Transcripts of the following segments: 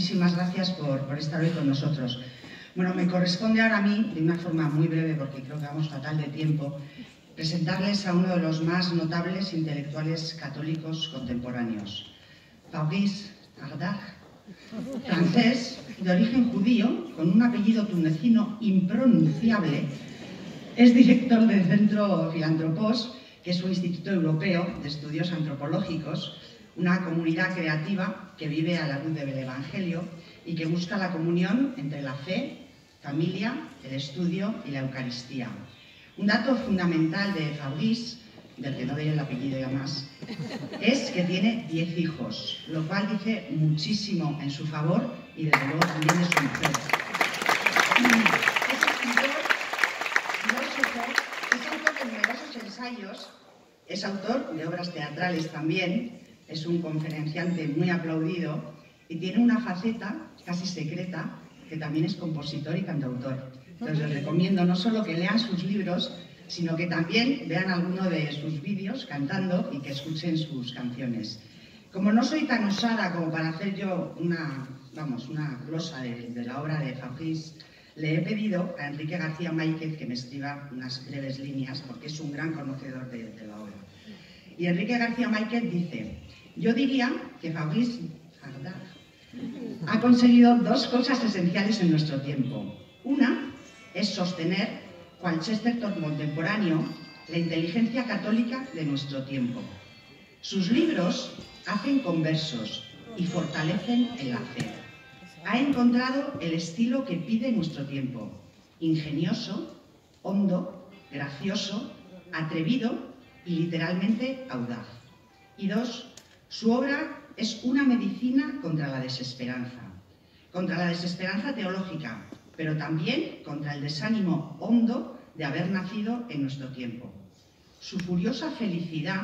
muchísimas gracias por estar hoy con nosotros. Bueno, me corresponde ahora a mí, de una forma muy breve, porque creo que vamos fatal de tiempo, presentarles a uno de los más notables intelectuales católicos contemporáneos, Fabrice Ardagh, francés, de origen judío, con un apellido tunecino impronunciable. Es director del Centro Philanthropos, que es un instituto europeo de estudios antropológicos, una comunidad creativa que vive a la luz del Evangelio y que busca la comunión entre la fe, familia, el estudio y la Eucaristía. Un dato fundamental de Fabrice, del que no doy el apellido ya más, es que tiene 10 hijos, lo cual dice muchísimo en su favor y desde luego también de su mujer. Es autor de numerosos ensayos, es autor de obras teatrales también, es un conferenciante muy aplaudido y tiene una faceta casi secreta que también es compositor y cantautor. Entonces les recomiendo no solo que lean sus libros, sino que también vean alguno de sus vídeos cantando y que escuchen sus canciones. Como no soy tan osada como para hacer yo una glosa de la obra de Fabrice, le he pedido a Enrique García Máiquez que me escriba unas breves líneas, porque es un gran conocedor de la obra. Y Enrique García Máiquez dice: yo diría que Fabrice Ardagh ha conseguido dos cosas esenciales en nuestro tiempo. Una es sostener, cual Chesterton contemporáneo, la inteligencia católica de nuestro tiempo. Sus libros hacen conversos y fortalecen en la fe. Ha encontrado el estilo que pide nuestro tiempo: ingenioso, hondo, gracioso, atrevido y literalmente audaz. Y dos, su obra es una medicina contra la desesperanza teológica, pero también contra el desánimo hondo de haber nacido en nuestro tiempo. Su furiosa felicidad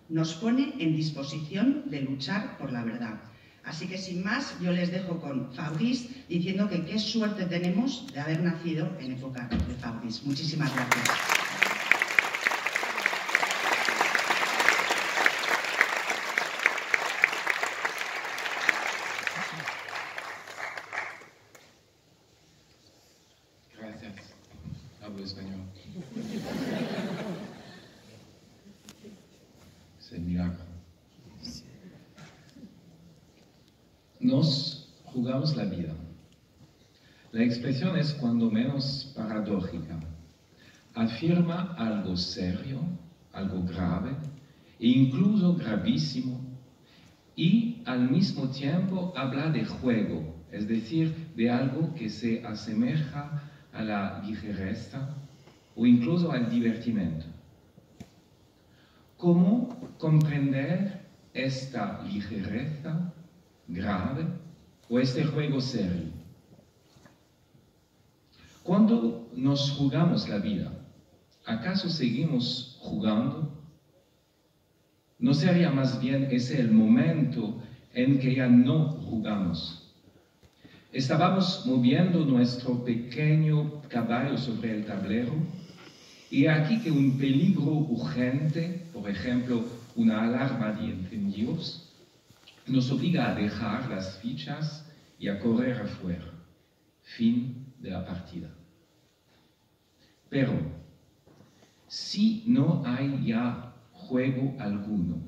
nos pone en disposición de luchar por la verdad. Así que sin más, yo les dejo con Fabrice, diciendo que qué suerte tenemos de haber nacido en época de Fabrice. Muchísimas gracias. Gracias. Hablo español. Es el milagro. Nos jugamos la vida. La expresión es cuando menos paradójica. Afirma algo serio, algo grave e incluso gravísimo, y al mismo tiempo habla de juego, es decir, de algo que se asemeja a la ligereza o incluso al divertimento. ¿Cómo comprender esta ligereza grave o este juego serio? Cuando nos jugamos la vida, ¿acaso seguimos jugando? ¿No sería más bien ese el momento en que ya no jugamos? Estábamos moviendo nuestro pequeño caballo sobre el tablero, y aquí que un peligro urgente, por ejemplo, una alarma de incendios, nos obliga a dejar las fichas y a correr afuera. Fin de la partida. Pero, si no hay ya juego alguno,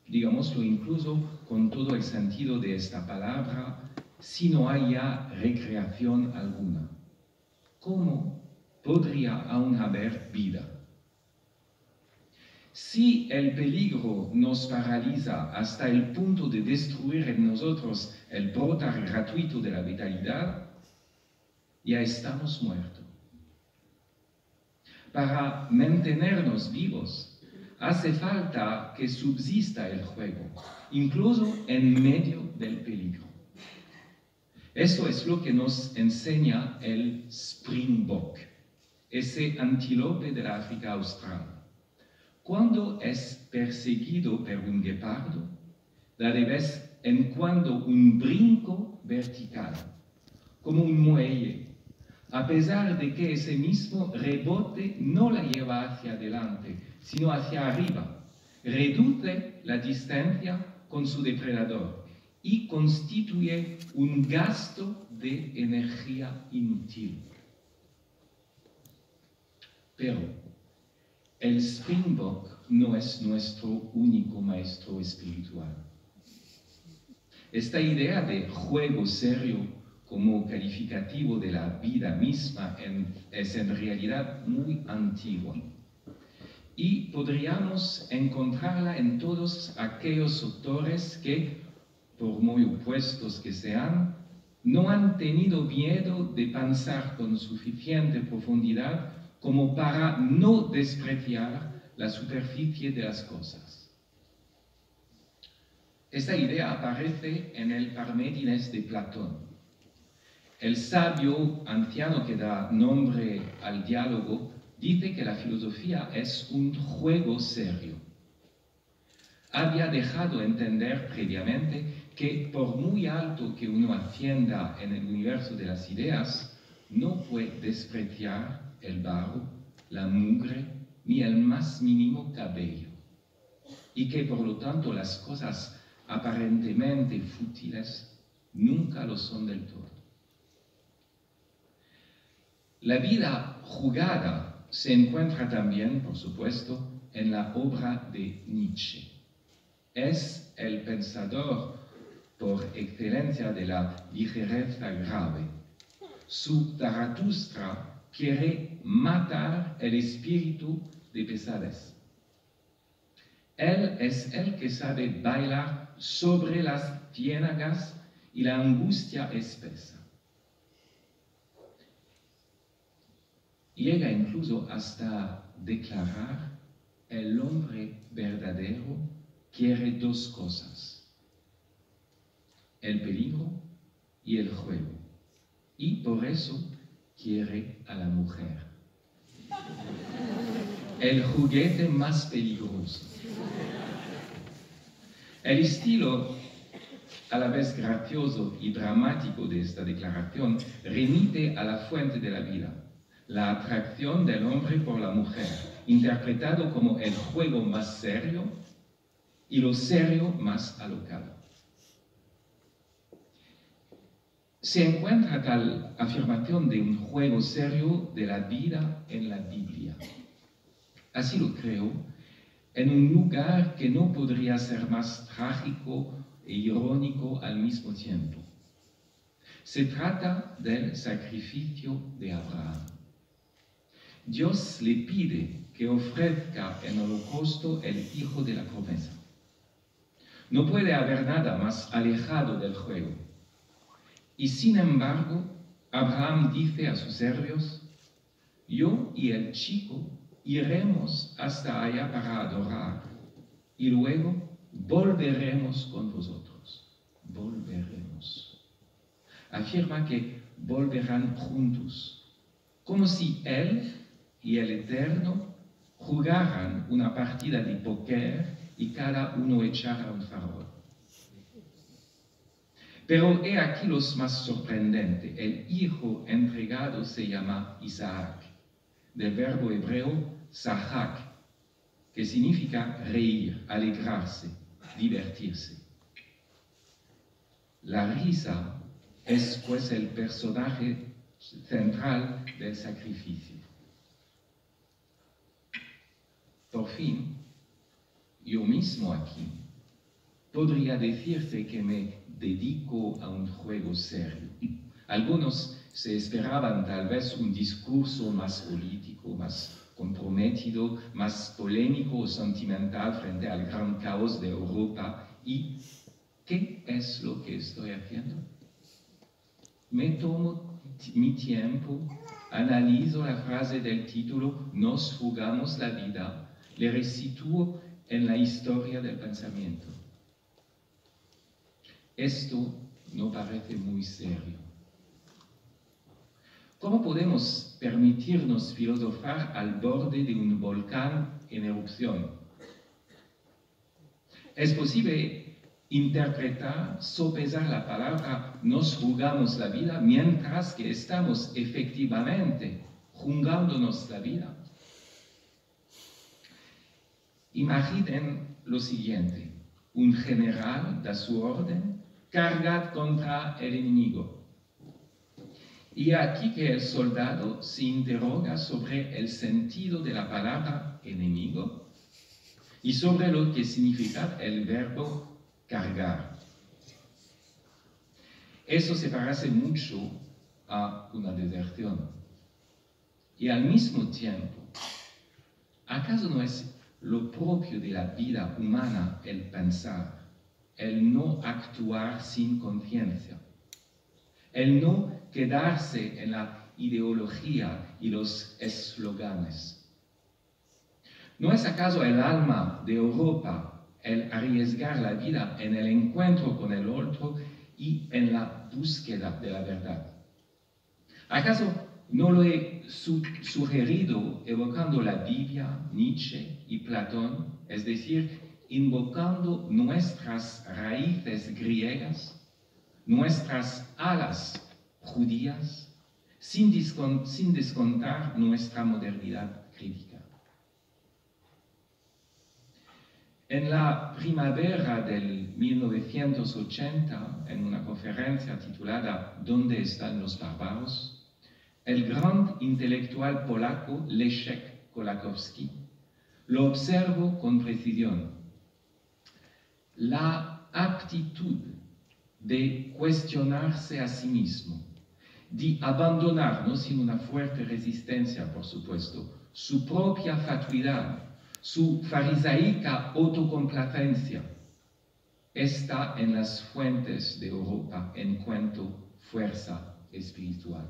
digámoslo incluso con todo el sentido de esta palabra, si no hay ya recreación alguna, ¿cómo podría aún haber vida? Si el peligro nos paraliza hasta el punto de destruir en nosotros el brotar gratuito de la vitalidad, ya estamos muertos. Para mantenernos vivos, hace falta que subsista el juego, incluso en medio del peligro. Eso es lo que nos enseña el springbok, ese antílope de la África Austral. Cuando es perseguido por un guepardo, da de vez en cuando un brinco vertical, como un muelle, a pesar de que ese mismo rebote no la lleva hacia adelante, sino hacia arriba. Reduce la distancia con su depredador y constituye un gasto de energía inútil. Pero el Springbok no es nuestro único maestro espiritual. Esta idea de juego serio como calificativo de la vida misma es en realidad muy antigua. Y podríamos encontrarla en todos aquellos autores que, por muy opuestos que sean, no han tenido miedo de pensar con suficiente profundidad como para no despreciar la superficie de las cosas. Esta idea aparece en el Parménides de Platón. El sabio anciano que da nombre al diálogo dice que la filosofía es un juego serio. Había dejado entender previamente que por muy alto que uno ascienda en el universo de las ideas, no puede despreciar el barro, la mugre, ni el más mínimo cabello. Y que por lo tanto las cosas aparentemente fútiles nunca lo son del todo. La vida jugada se encuentra también, por supuesto, en la obra de Nietzsche. Es el pensador por excelencia de la ligereza grave. Su Zaratustra quiere matar el espíritu de pesadez. Él es el que sabe bailar sobre las ciénagas y la angustia espesa. Llega incluso hasta declarar: el hombre verdadero quiere dos cosas, el peligro y el juego, y por eso quiere a la mujer, el juguete más peligroso. El estilo, a la vez gracioso y dramático de esta declaración, remite a la fuente de la vida, la atracción del hombre por la mujer, interpretado como el juego más serio y lo serio más alocado. Se encuentra tal afirmación de un juego serio de la vida en la Biblia. Así lo creo, en un lugar que no podría ser más trágico e irónico al mismo tiempo. Se trata del sacrificio de Abraham. Dios le pide que ofrezca en holocausto el hijo de la promesa. No puede haber nada más alejado del juego. Y sin embargo, Abraham dice a sus servos: yo y el chico iremos hasta allá para adorar, y luego volveremos con vosotros. Volveremos. Afirma que volverán juntos, como si él y el Eterno jugaran una partida de póker y cada uno echara un farol. Pero he aquí lo más sorprendente: el hijo entregado se llama Isaac, del verbo hebreo sahak, que significa reír, alegrarse, divertirse. La risa es pues el personaje central del sacrificio. Por fin, yo mismo aquí podría decirse que me dedico a un juego serio. Algunos se esperaban tal vez un discurso más político, más comprometido, más polémico o sentimental frente al gran caos de Europa. ¿Y qué es lo que estoy haciendo? Me tomo mi tiempo, analizo la frase del título, nos jugamos la vida, le resitúo en la historia del pensamiento. Esto no parece muy serio. ¿Cómo podemos permitirnos filosofar al borde de un volcán en erupción? Es posible interpretar, sopesar la palabra nos jugamos la vida mientras que estamos efectivamente jugándonos la vida. Imaginen lo siguiente: un general da su orden, cargad contra el enemigo. Y aquí que el soldado se interroga sobre el sentido de la palabra enemigo y sobre lo que significa el verbo cargar. Eso se parece mucho a una deserción. Y al mismo tiempo, ¿acaso no es lo propio de la vida humana el pensar, el no actuar sin conciencia, el no quedarse en la ideología y los eslóganes? ¿No es acaso el alma de Europa el arriesgar la vida en el encuentro con el otro y en la búsqueda de la verdad? ¿Acaso no lo he sugerido evocando la Biblia, Nietzsche y Platón, es decir, invocando nuestras raíces griegas, nuestras alas judías, sin descontar nuestra modernidad crítica? En la primavera del 1980, en una conferencia titulada ¿Dónde están los bárbaros?, el gran intelectual polaco Leszek Kolakowski lo observó con precisión. La aptitud de cuestionarse a sí mismo, de abandonar, no sin una fuerte resistencia, por supuesto, su propia fatuidad, su farisaica autocomplacencia, está en las fuentes de Europa en cuanto fuerza espiritual.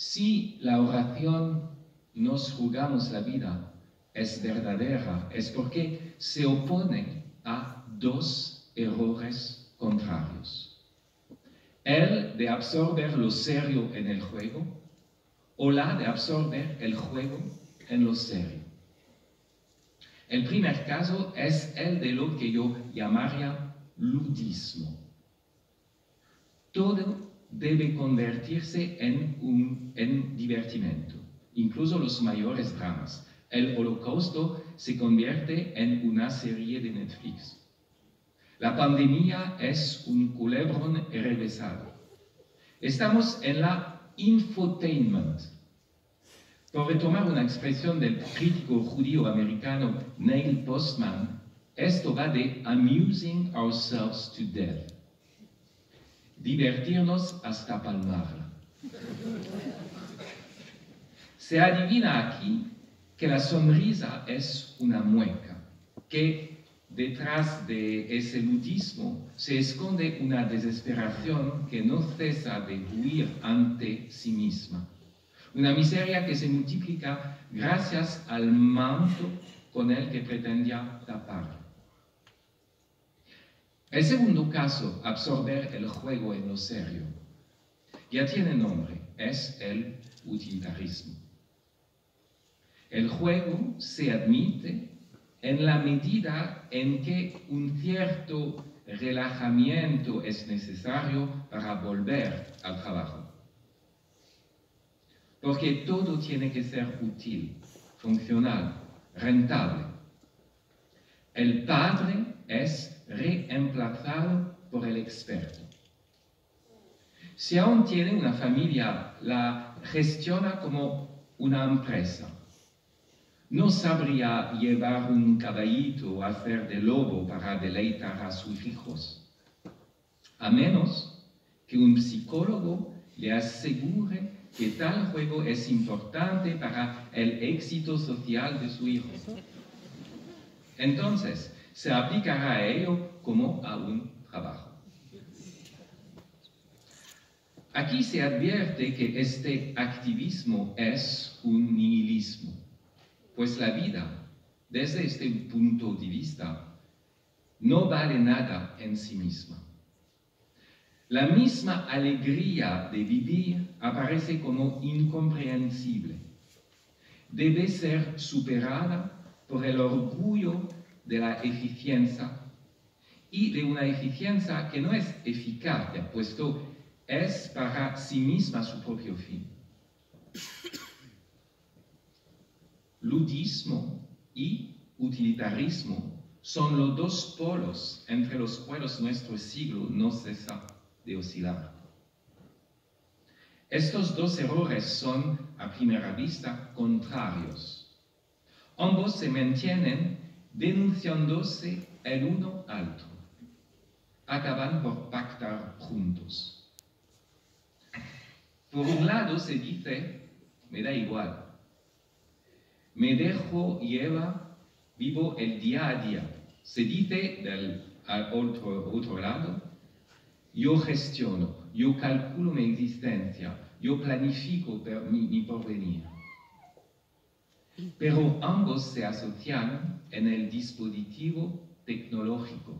Si la oración nos jugamos la vida es verdadera, es porque se opone a dos errores contrarios: el de absorber lo serio en el juego o la de absorber el juego en lo serio. El primer caso es el de lo que yo llamaría ludismo. Todo debe convertirse en divertimento, incluso los mayores dramas. El Holocausto se convierte en una serie de Netflix. La pandemia es un culebrón enrevesado. Estamos en la infotainment. Por retomar una expresión del crítico judío americano Neil Postman, esto va de amusing ourselves to death. Divertirnos hasta palmarla. Se adivina aquí que la sonrisa es una mueca, que detrás de ese ludismo se esconde una desesperación que no cesa de huir ante sí misma. Una miseria que se multiplica gracias al manto con el que pretendía tapar. El segundo caso, absorber el juego en lo serio, ya tiene nombre, es el utilitarismo. El juego se admite en la medida en que un cierto relajamiento es necesario para volver al trabajo. Porque todo tiene que ser útil, funcional, rentable. El padre es reemplazado por el experto. Si aún tiene una familia, la gestiona como una empresa. No sabría llevar un caballito a hacer de lobo para deleitar a sus hijos, a menos que un psicólogo le asegure que tal juego es importante para el éxito social de su hijo. Entonces, se aplicará a ello como a un trabajo. Aquí se advierte que este activismo es un nihilismo, pues la vida, desde este punto de vista, no vale nada en sí misma. La misma alegría de vivir aparece como incomprensible. Debe ser superada por el orgullo de la eficiencia y de una eficiencia que no es eficacia, puesto es para sí misma su propio fin. Ludismo y utilitarismo son los dos polos entre los cuales nuestro siglo no cesa de oscilar. Estos dos errores son, a primera vista, contrarios. Ambos se mantienen denunciándose el uno al otro. Acaban por pactar juntos. Por un lado se dice, me da igual. Me dejo llevar, vivo el día a día. Se dice del otro lado, yo gestiono, yo calculo mi existencia, yo planifico mi porvenir. Pero ambos se asocian en el dispositivo tecnológico,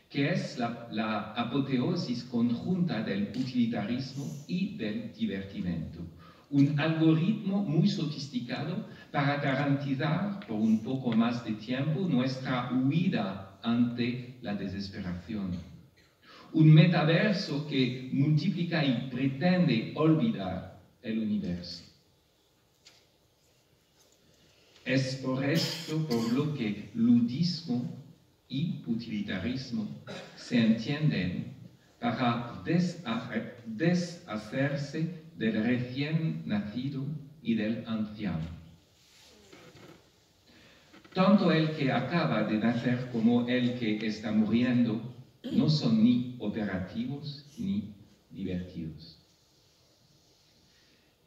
que es la apoteosis conjunta del utilitarismo y del divertimento. Un algoritmo muy sofisticado para garantizar por un poco más de tiempo nuestra huida ante la desesperación. Un metaverso que multiplica y pretende olvidar el universo. Es por esto por lo que ludismo y utilitarismo se entienden para deshacerse del recién nacido y del anciano. Tanto el que acaba de nacer como el que está muriendo no son ni operativos ni divertidos.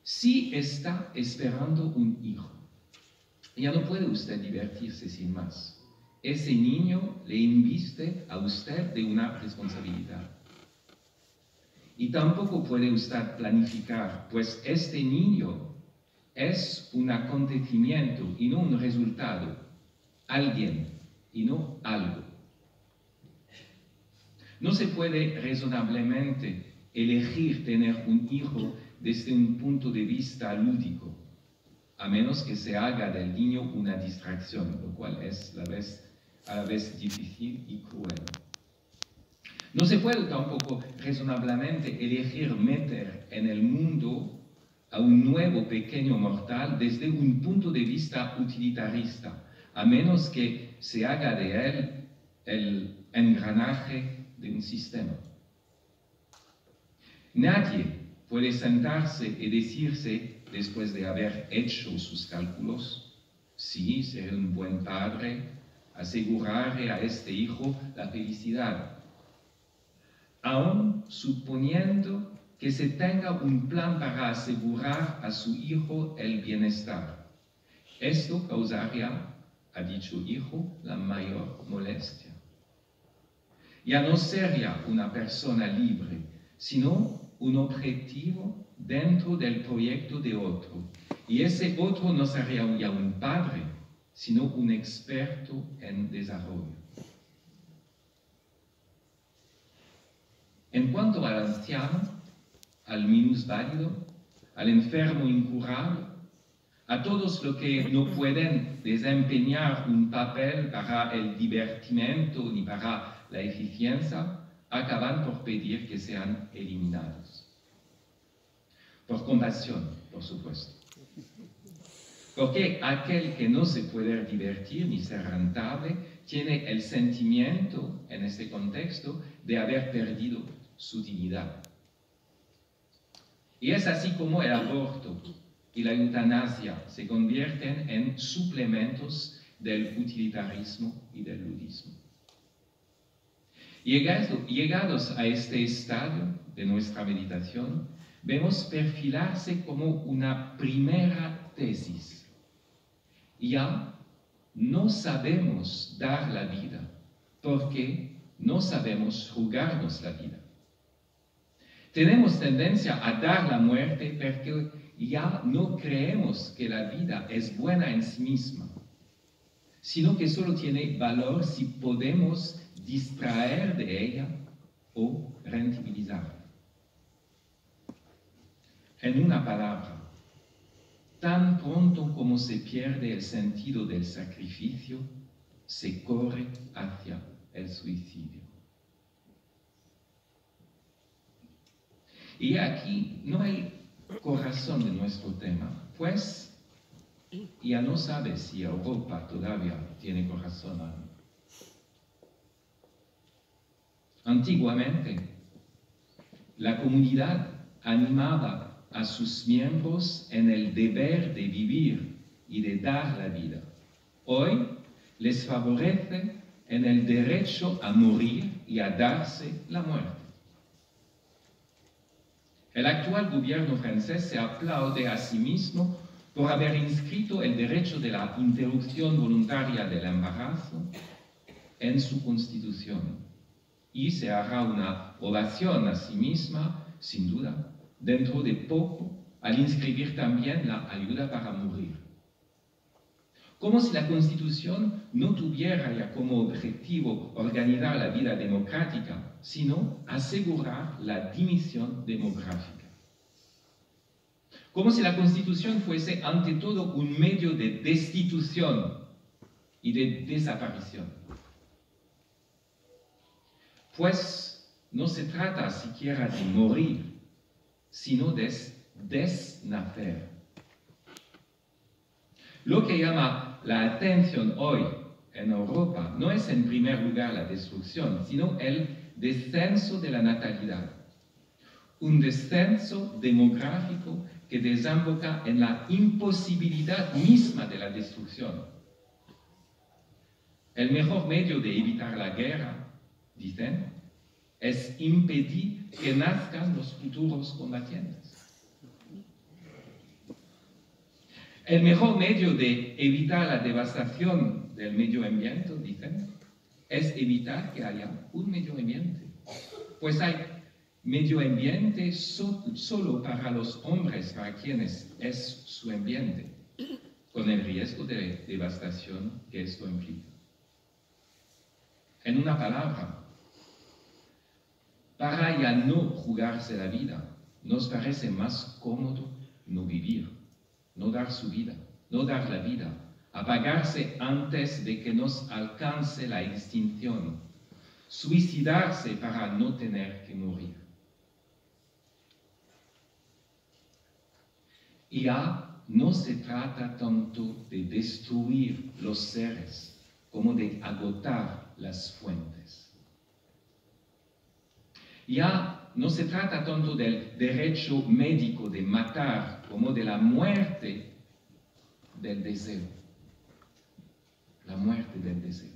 Si está esperando un hijo, ya no puede usted divertirse sin más. Ese niño le inviste a usted de una responsabilidad. Y tampoco puede usted planificar, pues este niño es un acontecimiento y no un resultado, alguien y no algo. No se puede razonablemente elegir tener un hijo desde un punto de vista lúdico, a menos que se haga del niño una distracción, lo cual es a la vez difícil y cruel. No se puede tampoco razonablemente elegir meter en el mundo a un nuevo pequeño mortal desde un punto de vista utilitarista, a menos que se haga de él el engranaje de un sistema. Nadie puede sentarse y decirse, después de haber hecho sus cálculos, sí, seré un buen padre, aseguraré a este hijo la felicidad, aun suponiendo que se tenga un plan para asegurar a su hijo el bienestar. Esto causaría a dicho hijo la mayor molestia. Ya no sería una persona libre, sino un objetivo dentro del proyecto de otro. Y ese otro no sería ya un padre, sino un experto en desarrollo. En cuanto al anciano, al minusválido, al enfermo incurable, a todos los que no pueden desempeñar un papel para el divertimento ni para la eficiencia, acaban por pedir que sean eliminados. Por compasión, por supuesto. Porque aquel que no se puede divertir ni ser rentable tiene el sentimiento, en este contexto, de haber perdido su dignidad. Y es así como el aborto y la eutanasia se convierten en suplementos del utilitarismo y del ludismo. Llegados a este estadio de nuestra meditación, vemos perfilarse como una primera tesis. Ya no sabemos dar la vida porque no sabemos jugarnos la vida. Tenemos tendencia a dar la muerte porque ya no creemos que la vida es buena en sí misma, sino que solo tiene valor si podemos distraer de ella o rentabilizarla. En una palabra, tan pronto como se pierde el sentido del sacrificio, se corre hacia el suicidio. Y aquí no hay corazón de nuestro tema, pues ya no sabe si Europa todavía tiene corazón. Antiguamente, la comunidad animaba a sus miembros en el deber de vivir y de dar la vida. Hoy les favorece en el derecho a morir y a darse la muerte. El actual gobierno francés se aplaude a sí mismo por haber inscrito el derecho de la interrupción voluntaria del embarazo en su constitución y se hará una ovación a sí misma, sin duda, dentro de poco, al inscribir también la ayuda para morir. Como si la Constitución no tuviera ya como objetivo organizar la vida democrática, sino asegurar la dimisión demográfica. Como si la Constitución fuese ante todo un medio de destitución y de desaparición. Pues no se trata siquiera de morir, sino de desnacer. Lo que llama la atención hoy en Europa no es en primer lugar la destrucción, sino el descenso de la natalidad. Un descenso demográfico que desemboca en la imposibilidad misma de la destrucción. El mejor medio de evitar la guerra, dicen, es impedir que nazcan los futuros combatientes. El mejor medio de evitar la devastación del medio ambiente, dicen, es evitar que haya un medio ambiente. Pues hay medio ambiente solo para los hombres, para quienes es su ambiente, con el riesgo de devastación que esto implica. En una palabra, para ya no jugarse la vida, nos parece más cómodo no vivir, no dar su vida, no dar la vida, apagarse antes de que nos alcance la extinción, suicidarse para no tener que morir. Y ya no se trata tanto de destruir los seres como de agotar las fuentes. Ya no se trata tanto del derecho médico de matar como de la muerte del deseo. La muerte del deseo.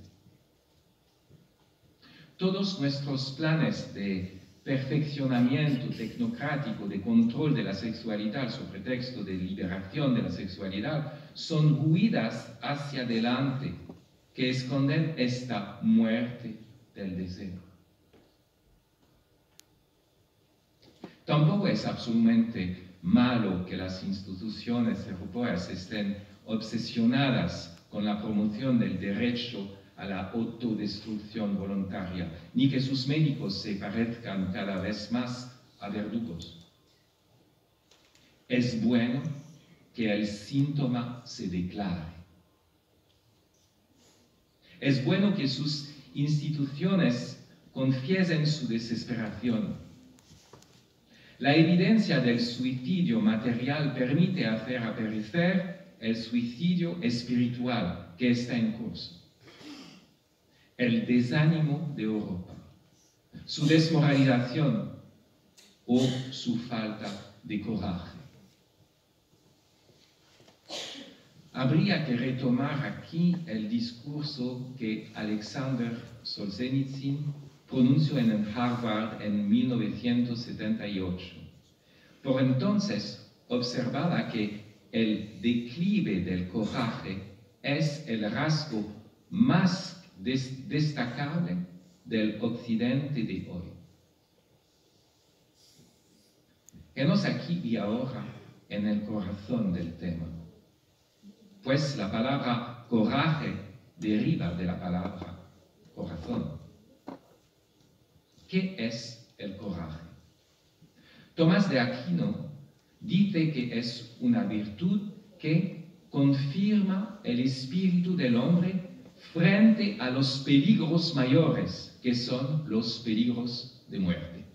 Todos nuestros planes de perfeccionamiento tecnocrático, de control de la sexualidad sobre pretexto de liberación de la sexualidad, son huidas hacia adelante que esconden esta muerte del deseo. Tampoco es absolutamente malo que las instituciones europeas estén obsesionadas con la promoción del derecho a la autodestrucción voluntaria, ni que sus médicos se parezcan cada vez más a verdugos. Es bueno que el síntoma se declare. Es bueno que sus instituciones confiesen su desesperación. La evidencia del suicidio material permite hacer aparecer el suicidio espiritual que está en curso. El desánimo de Europa, su desmoralización o su falta de coraje. Habría que retomar aquí el discurso que Alexander Solzhenitsyn pronunció en Harvard en 1978. Por entonces observaba que el declive del coraje es el rasgo más destacable del occidente de hoy. Quedamos aquí y ahora en el corazón del tema, pues la palabra coraje deriva de la palabra corazón. ¿Qué es el coraje? Tomás de Aquino dice que es una virtud que confirma el espíritu del hombre frente a los peligros mayores, que son los peligros de muerte.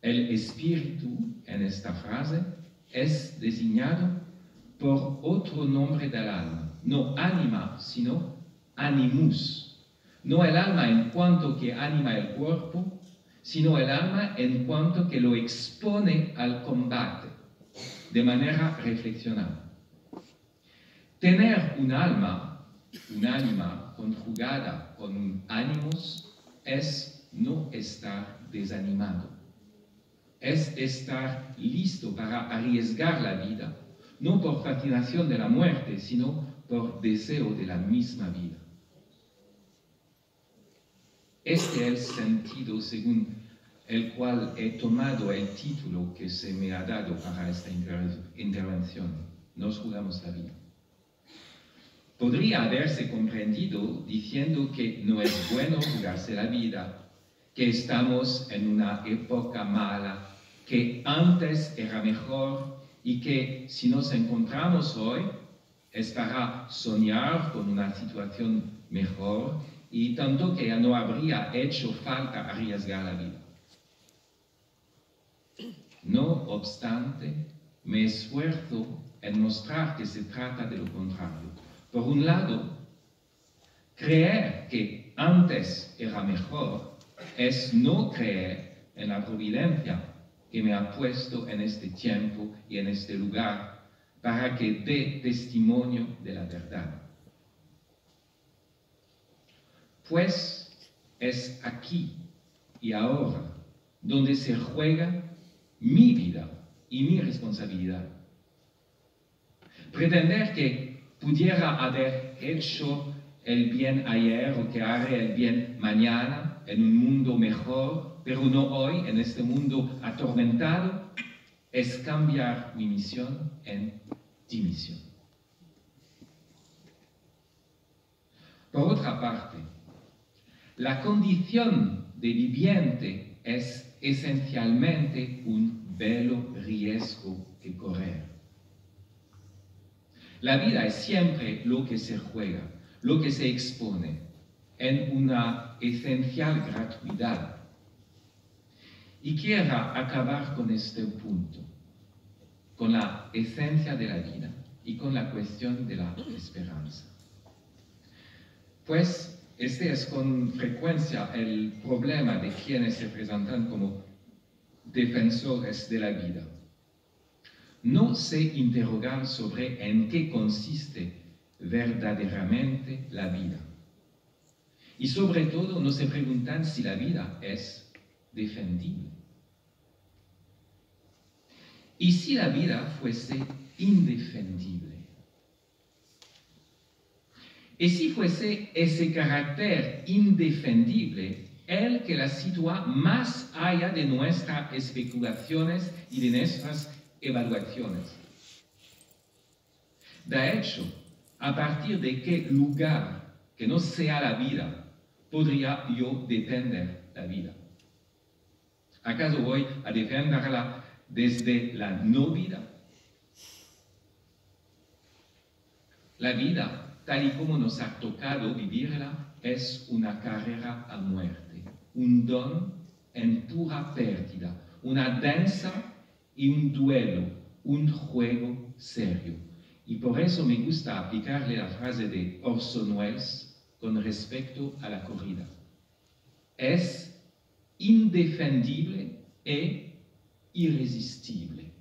El espíritu, en esta frase, es designado por otro nombre del alma, no ánima, sino animus. no el alma en cuanto que anima el cuerpo, sino el alma en cuanto que lo expone al combate, de manera reflexionada. Tener un ánima conjugada con ánimos, es no estar desanimado. Es estar listo para arriesgar la vida, no por fascinación de la muerte, sino por deseo de la misma vida. Este es el sentido según el cual he tomado el título que se me ha dado para esta intervención. Nos jugamos la vida. Podría haberse comprendido diciendo que no es bueno jugarse la vida, que estamos en una época mala, que antes era mejor y que si nos encontramos hoy es para soñar con una situación mejor y tanto que ya no habría hecho falta arriesgar la vida. No obstante, me esfuerzo en mostrar que se trata de lo contrario. Por un lado, creer que antes era mejor es no creer en la providencia que me ha puesto en este tiempo y en este lugar para que dé testimonio de la verdad. Pues es aquí y ahora donde se juega mi vida y mi responsabilidad. Pretender que pudiera haber hecho el bien ayer o que haré el bien mañana en un mundo mejor, pero no hoy, en este mundo atormentado, es cambiar mi misión en dimisión. Por otra parte, la condición de viviente es esencialmente un velo riesgo que correr. La vida es siempre lo que se juega, lo que se expone, en una esencial gratuidad. Y quiero acabar con este punto, con la esencia de la vida y con la cuestión de la esperanza. Pues este es con frecuencia el problema de quienes se presentan como defensores de la vida. No se interrogan sobre en qué consiste verdaderamente la vida. Y sobre todo no se preguntan si la vida es defendible. ¿Y si la vida fuese indefendible? ¿Y si fuese ese carácter indefendible el que la sitúa más allá de nuestras especulaciones y de nuestras evaluaciones? De hecho, ¿a partir de qué lugar que no sea la vida podría yo defender la vida? ¿Acaso voy a defenderla desde la no vida? La vida, tal y como nos ha tocado vivirla, es una carrera a muerte, un don en pura pérdida, una danza y un duelo, un juego serio. Y por eso me gusta aplicarle la frase de Orson Welles con respecto a la corrida. Es indefendible e irresistible.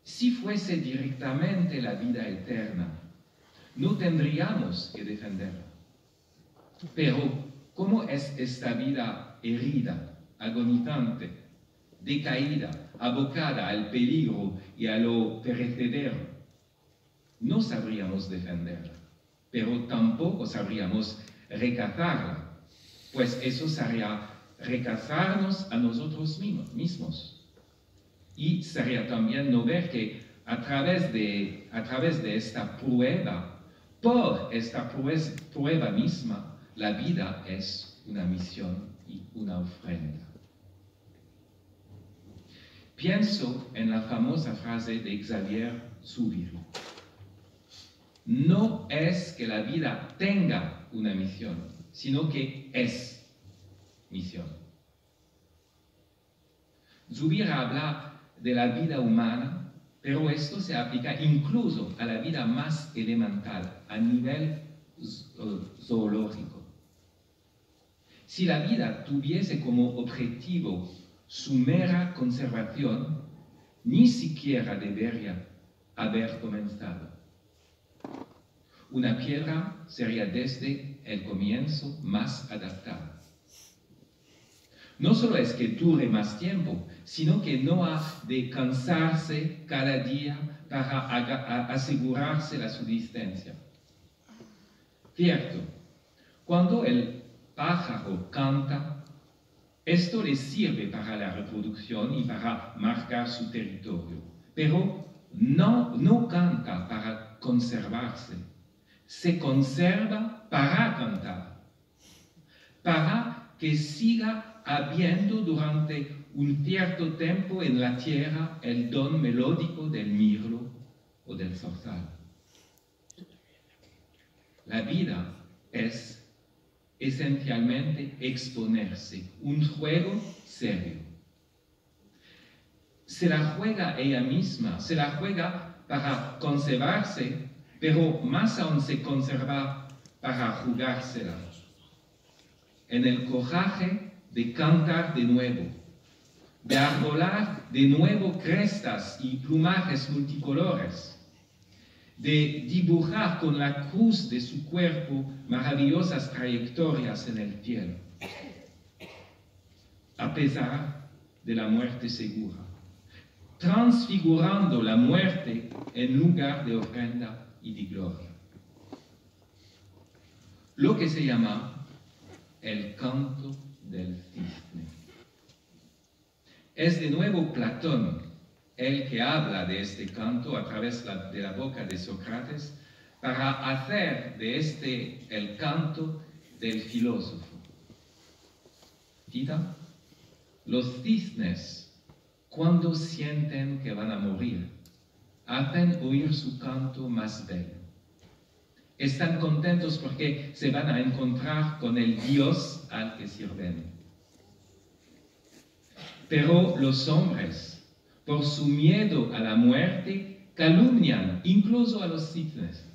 Si fuese directamente la vida eterna, no tendríamos que defenderla. Pero, ¿cómo es esta vida herida, agonizante, decaída, abocada al peligro y a lo perecedero? No sabríamos defenderla, pero tampoco sabríamos rechazarla, pues eso sería rechazarnos a nosotros mismos. Y sería también no ver que a través de esta prueba, por esta prueba misma, la vida es una misión y una ofrenda. Pienso en la famosa frase de Xavier Zubiri. No es que la vida tenga una misión, sino que es misión. Zubiri habla de la vida humana, pero esto se aplica incluso a la vida más elemental, a nivel zoológico. Si la vida tuviese como objetivo su mera conservación, ni siquiera debería haber comenzado. Una piedra sería desde el comienzo más adaptada. No solo es que dure más tiempo, sino que no ha de cansarse cada día para asegurarse la subsistencia. Cierto, cuando el pájaro canta, esto le sirve para la reproducción y para marcar su territorio, pero no canta para conservarse, se conserva para cantar, para que siga habiendo durante un cierto tiempo en la tierra el don melódico del mirlo o del zorzal. La vida es esencialmente exponerse, un juego serio. Se la juega ella misma, se la juega para conservarse, pero más aún se conserva para jugársela. En el coraje de cantar de nuevo, de arbolar de nuevo crestas y plumajes multicolores, de dibujar con la cruz de su cuerpo maravillosas trayectorias en el cielo, a pesar de la muerte segura, transfigurando la muerte en lugar de ofrenda y de gloria. Lo que se llama el canto del cisne. Es de nuevo Platón el que habla de este canto a través de la boca de Sócrates para hacer de este el canto del filósofo. Cita: los cisnes, cuando sienten que van a morir, hacen oír su canto más bello. Están contentos porque se van a encontrar con el Dios al que sirven. Pero los hombres, por su miedo a la muerte, calumnian incluso a los cisnes.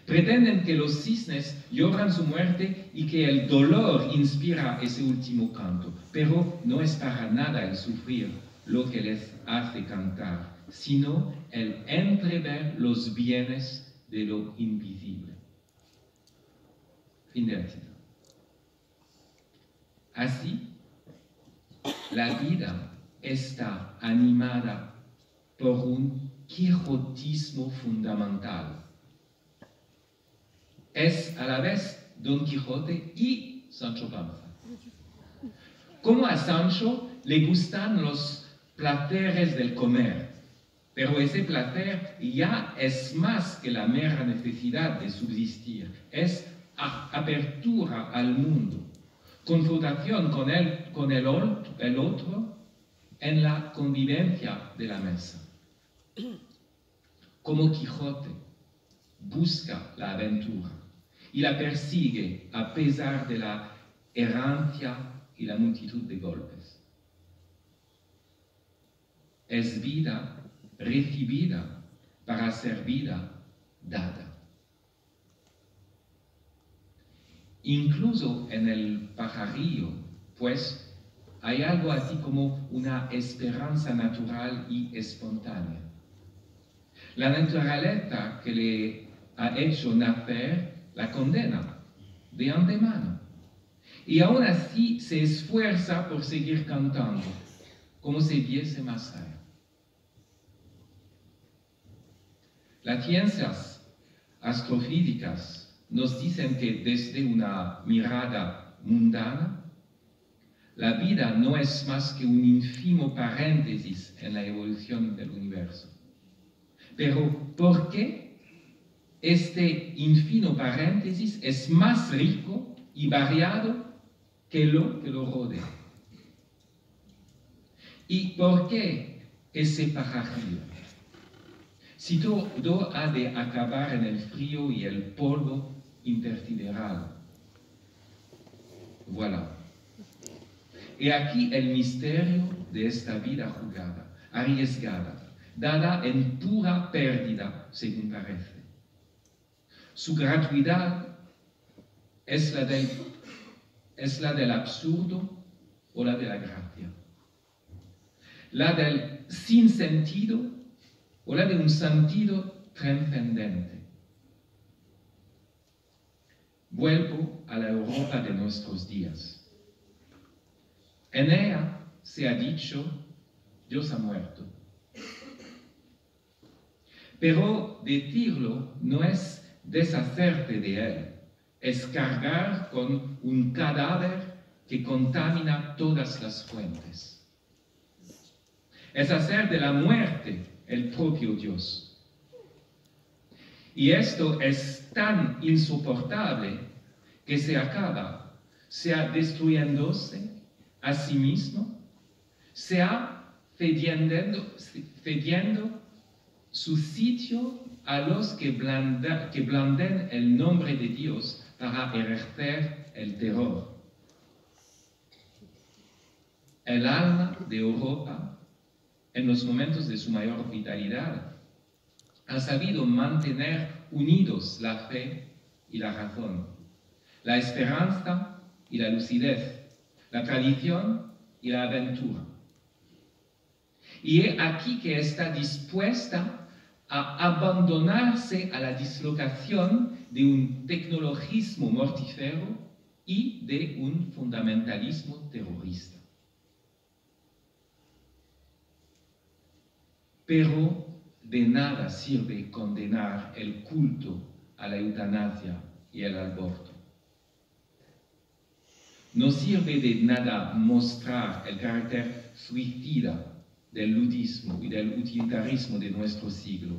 Pretenden que los cisnes lloran su muerte y que el dolor inspira ese último canto, pero no es para nada el sufrir lo que les hace cantar, sino el entrever los bienes de lo invisible. Fin de la cita. Así, la vida está animada por un quijotismo fundamental. Es a la vez Don Quijote y Sancho Panza. Como a Sancho le gustan los placeres del comer, pero ese placer ya es más que la mera necesidad de subsistir, es apertura al mundo, confrontación con el otro, en la convivencia de la mesa. Como Quijote, busca la aventura y la persigue a pesar de la errancia y la multitud de golpes. Es vida recibida para ser vida dada. Incluso en el pajarillo, pues, hay algo así como una esperanza natural y espontánea. La naturaleza que le ha hecho nacer la condena de antemano. Y aún así se esfuerza por seguir cantando, como si viese más allá. Las ciencias astrofísicas nos dicen que desde una mirada mundana, la vida no es más que un ínfimo paréntesis en la evolución del universo. Pero ¿por qué este ínfimo paréntesis es más rico y variado que lo rodea? ¿Y por qué ese pajarillo? Si todo ha de acabar en el frío y el polvo intersideral. Voilà. Y aquí el misterio de esta vida jugada. arriesgada, dada en pura pérdida, según parece. Su gratuidad es la del absurdo o la de la gracia, la del sinsentido o la de un sentido trascendente. Vuelvo a la Europa de nuestros días. En ella se ha dicho, Dios ha muerto. Pero decirlo no es deshacerte de él, es cargar con un cadáver que contamina todas las fuentes. Es hacer de la muerte el propio Dios. Y esto es tan insoportable que se acaba, sea destruyéndose a sí mismo, sea cediendo su sitio a los que blanden el nombre de Dios para ejercer el terror. El alma de Europa, en los momentos de su mayor vitalidad, ha sabido mantener unidos la fe y la razón, la esperanza y la lucidez, la tradición y la aventura. Y he aquí que está dispuesta a abandonarse a la dislocación de un tecnologismo mortífero y de un fundamentalismo terrorista. Pero de nada sirve condenar el culto a la eutanasia y el aborto. No sirve de nada mostrar el carácter suicida del ludismo y del utilitarismo de nuestro siglo,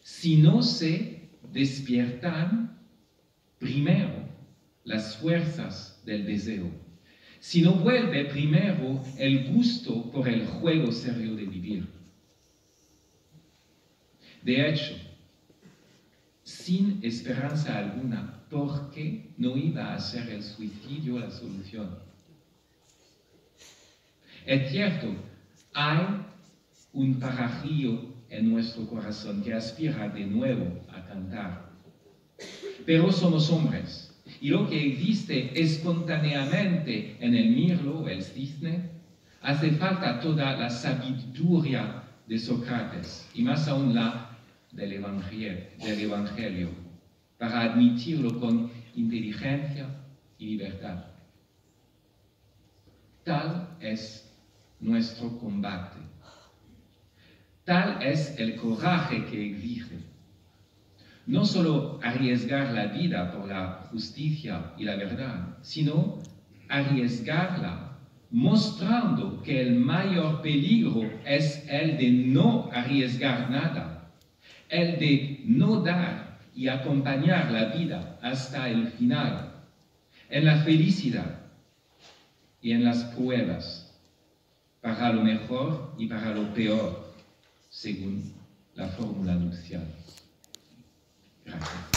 si no se despiertan primero las fuerzas del deseo, si no vuelve primero el gusto por el juego serio de vivir. De hecho, sin esperanza alguna, ¿por qué no iba a ser el suicidio la solución? Es cierto, hay un pajarillo en nuestro corazón que aspira de nuevo a cantar. Pero somos hombres, y lo que existe espontáneamente en el mirlo o el cisne, hace falta toda la sabiduría de Sócrates, y más aún la del Evangelio, para admitirlo con inteligencia y libertad. Tal es nuestro combate. Tal es el coraje que exige. No solo arriesgar la vida por la justicia y la verdad, sino arriesgarla mostrando que el mayor peligro es el de no arriesgar nada, el de no dar y acompañar la vida hasta el final, en la felicidad y en las pruebas, para lo mejor y para lo peor, según la fórmula nupcial. Gracias.